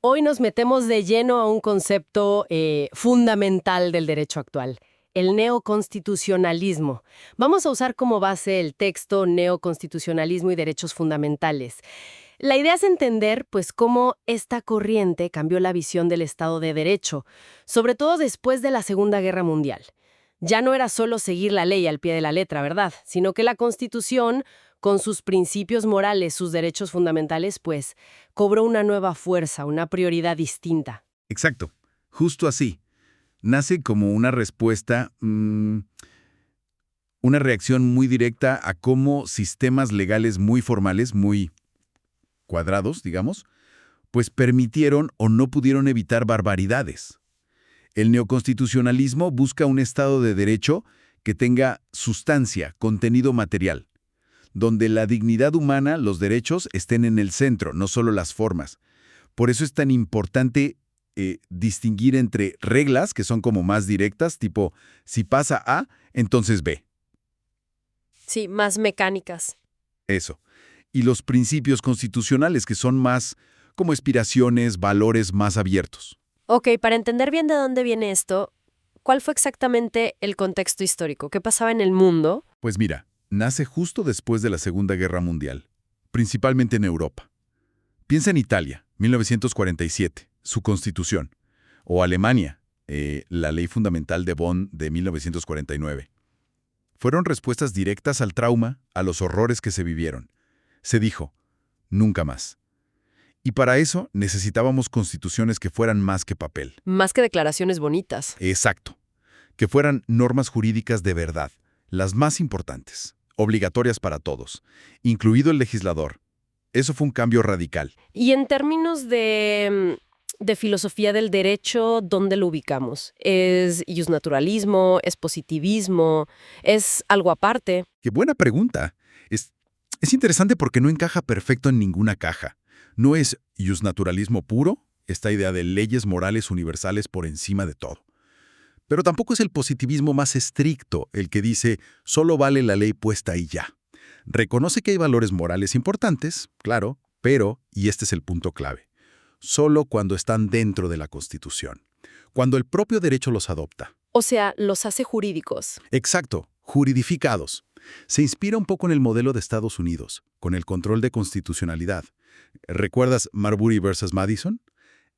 Hoy nos metemos de lleno a un concepto fundamental del derecho actual, el neoconstitucionalismo. Vamos a usar como base el texto Neoconstitucionalismo y Derechos Fundamentales. La idea es entender, pues, cómo esta corriente cambió la visión del Estado de Derecho, sobre todo después de la Segunda Guerra Mundial. Ya no era solo seguir la ley al pie de la letra, ¿verdad? Sino que la Constitución, con sus principios morales, sus derechos fundamentales, pues, cobró una nueva fuerza, una prioridad distinta. Exacto, justo así. Nace como una respuesta, una reacción muy directa a cómo sistemas legales muy formales, muy cuadrados, digamos, pues permitieron o no pudieron evitar barbaridades. El neoconstitucionalismo busca un Estado de Derecho que tenga sustancia, contenido material, donde la dignidad humana, los derechos, estén en el centro, no solo las formas. Por eso es tan importante distinguir entre reglas, que son como más directas, tipo, si pasa A, entonces B. Sí, más mecánicas. Eso. Y los principios constitucionales, que son más como aspiraciones, valores más abiertos. Ok, para entender bien de dónde viene esto, ¿cuál fue exactamente el contexto histórico? ¿Qué pasaba en el mundo? Pues mira, nace justo después de la Segunda Guerra Mundial, principalmente en Europa. Piensa en Italia, 1947, su constitución, o Alemania, la Ley Fundamental de Bonn de 1949. Fueron respuestas directas al trauma, a los horrores que se vivieron. Se dijo, nunca más. Y para eso necesitábamos constituciones que fueran más que papel. Más que declaraciones bonitas. Exacto. Que fueran normas jurídicas de verdad, las más importantes, obligatorias para todos, incluido el legislador. Eso fue un cambio radical. Y en términos de filosofía del derecho, ¿dónde lo ubicamos? ¿Es iusnaturalismo? ¿Es positivismo? ¿Es algo aparte? ¡Qué buena pregunta! Es interesante porque no encaja perfecto en ninguna caja. No es iusnaturalismo puro, esta idea de leyes morales universales por encima de todo. Pero tampoco es el positivismo más estricto, el que dice solo vale la ley puesta ahí ya. Reconoce que hay valores morales importantes, claro, pero, y este es el punto clave, solo cuando están dentro de la Constitución, cuando el propio derecho los adopta. O sea, los hace jurídicos. Exacto, juridificados. Se inspira un poco en el modelo de Estados Unidos, con el control de constitucionalidad. ¿Recuerdas Marbury versus Madison?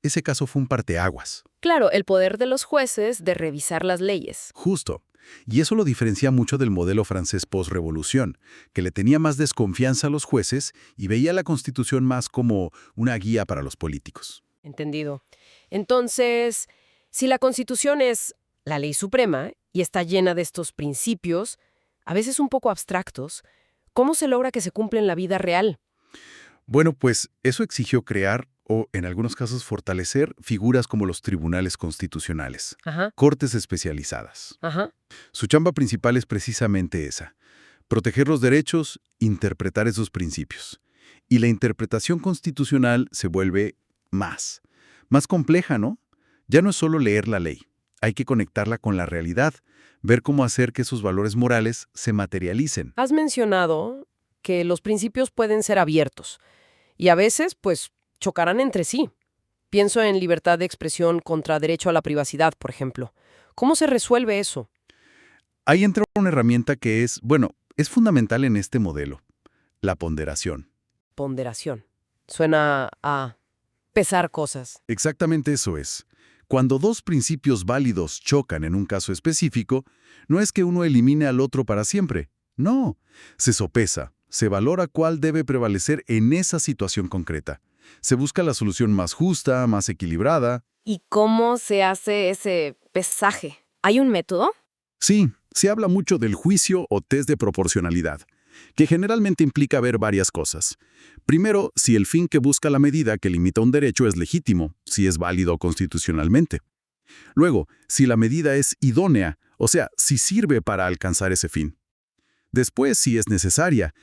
Ese caso fue un parteaguas. Claro, el poder de los jueces de revisar las leyes. Justo. Y eso lo diferencia mucho del modelo francés post-revolución, que le tenía más desconfianza a los jueces y veía la Constitución más como una guía para los políticos. Entendido. Entonces, si la Constitución es la ley suprema y está llena de estos principios, a veces un poco abstractos, ¿cómo se logra que se cumpla en la vida real? Bueno, pues eso exigió crear o, en algunos casos, fortalecer figuras como los tribunales constitucionales, Ajá, cortes especializadas. ajá. Su chamba principal es precisamente esa, proteger los derechos, interpretar esos principios. Y la interpretación constitucional se vuelve más compleja, ¿no? Ya no es solo leer la ley, hay que conectarla con la realidad, ver cómo hacer que esos valores morales se materialicen. Has mencionado que los principios pueden ser abiertos y a veces, pues, chocarán entre sí. Pienso en libertad de expresión contra derecho a la privacidad, por ejemplo. ¿Cómo se resuelve eso? Ahí entra una herramienta que es fundamental en este modelo, la ponderación. Ponderación. Suena a pesar cosas. Exactamente eso es. Cuando dos principios válidos chocan en un caso específico, no es que uno elimine al otro para siempre. No, se sopesa, se valora cuál debe prevalecer en esa situación concreta. Se busca la solución más justa, más equilibrada. ¿Y cómo se hace ese pesaje? ¿Hay un método? Sí, se habla mucho del juicio o test de proporcionalidad, que generalmente implica ver varias cosas. Primero, si el fin que busca la medida que limita un derecho es legítimo, si es válido constitucionalmente. Luego, si la medida es idónea, o sea, si sirve para alcanzar ese fin. Después, si es necesaria,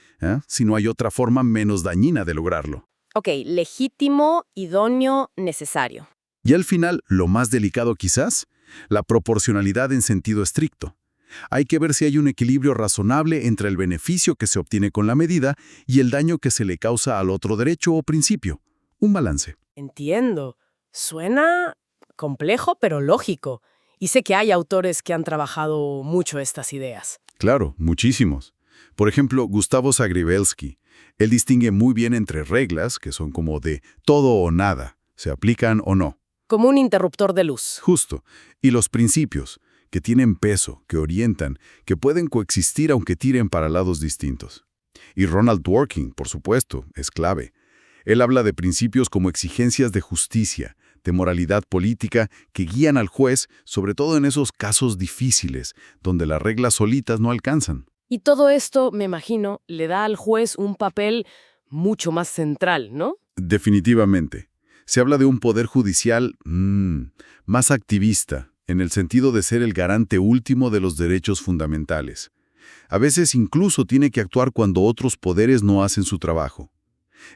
si no hay otra forma menos dañina de lograrlo. Ok, legítimo, idóneo, necesario. Y al final, lo más delicado quizás, la proporcionalidad en sentido estricto. Hay que ver si hay un equilibrio razonable entre el beneficio que se obtiene con la medida y el daño que se le causa al otro derecho o principio. Un balance. Entiendo. Suena complejo, pero lógico. Y sé que hay autores que han trabajado mucho estas ideas. Claro, muchísimos. Por ejemplo, Gustavo Zagrebelsky. Él distingue muy bien entre reglas, que son como de todo o nada, se aplican o no. Como un interruptor de luz. Justo. Y los principios, que tienen peso, que orientan, que pueden coexistir aunque tiren para lados distintos. Y Ronald Dworkin, por supuesto, es clave. Él habla de principios como exigencias de justicia, de moralidad política, que guían al juez, sobre todo en esos casos difíciles, donde las reglas solitas no alcanzan. Y todo esto, me imagino, le da al juez un papel mucho más central, ¿no? Definitivamente. Se habla de un poder judicial más activista, en el sentido de ser el garante último de los derechos fundamentales. A veces incluso tiene que actuar cuando otros poderes no hacen su trabajo.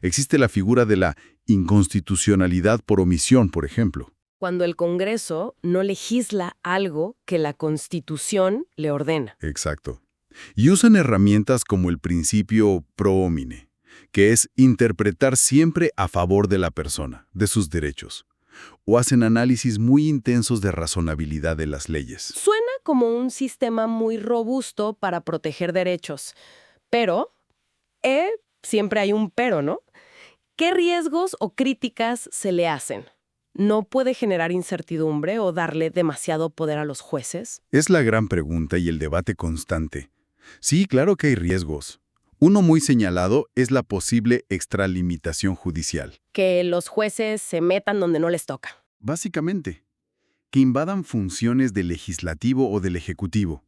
Existe la figura de la inconstitucionalidad por omisión, por ejemplo. Cuando el Congreso no legisla algo que la Constitución le ordena. Exacto. Y usan herramientas como el principio pro homine, que es interpretar siempre a favor de la persona, de sus derechos. O hacen análisis muy intensos de razonabilidad de las leyes. Suena como un sistema muy robusto para proteger derechos. Pero, siempre hay un pero, ¿no? ¿Qué riesgos o críticas se le hacen? ¿No puede generar incertidumbre o darle demasiado poder a los jueces? Es la gran pregunta y el debate constante. Sí, claro que hay riesgos. Uno muy señalado es la posible extralimitación judicial. Que los jueces se metan donde no les toca. Básicamente, que invadan funciones del legislativo o del ejecutivo,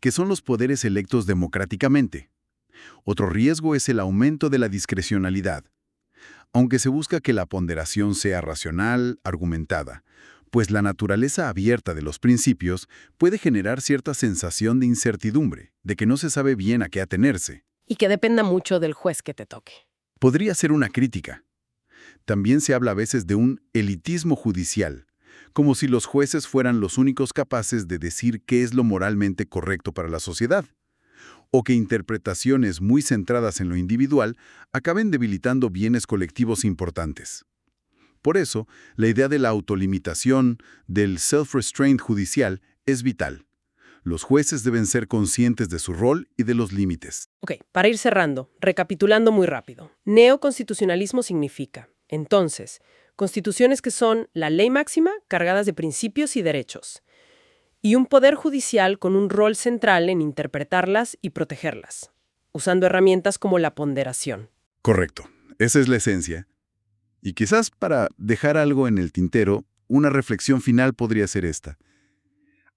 que son los poderes electos democráticamente. Otro riesgo es el aumento de la discrecionalidad, aunque se busca que la ponderación sea racional, argumentada, pues la naturaleza abierta de los principios puede generar cierta sensación de incertidumbre, de que no se sabe bien a qué atenerse. Y que dependa mucho del juez que te toque. Podría ser una crítica. También se habla a veces de un elitismo judicial, como si los jueces fueran los únicos capaces de decir qué es lo moralmente correcto para la sociedad, o que interpretaciones muy centradas en lo individual acaben debilitando bienes colectivos importantes. Por eso, la idea de la autolimitación, del self-restraint judicial, es vital. Los jueces deben ser conscientes de su rol y de los límites. Ok, para ir cerrando, recapitulando muy rápido. Neoconstitucionalismo significa, entonces, constituciones que son la ley máxima cargadas de principios y derechos, y un poder judicial con un rol central en interpretarlas y protegerlas, usando herramientas como la ponderación. Correcto, esa es la esencia. Y quizás para dejar algo en el tintero, una reflexión final podría ser esta.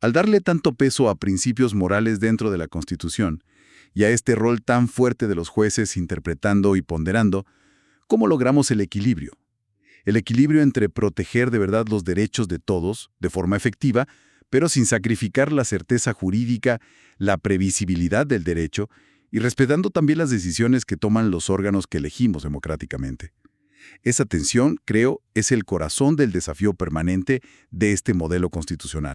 Al darle tanto peso a principios morales dentro de la Constitución y a este rol tan fuerte de los jueces interpretando y ponderando, ¿cómo logramos el equilibrio? El equilibrio entre proteger de verdad los derechos de todos, de forma efectiva, pero sin sacrificar la certeza jurídica, la previsibilidad del derecho y respetando también las decisiones que toman los órganos que elegimos democráticamente. Esa tensión, creo, es el corazón del desafío permanente de este modelo constitucional.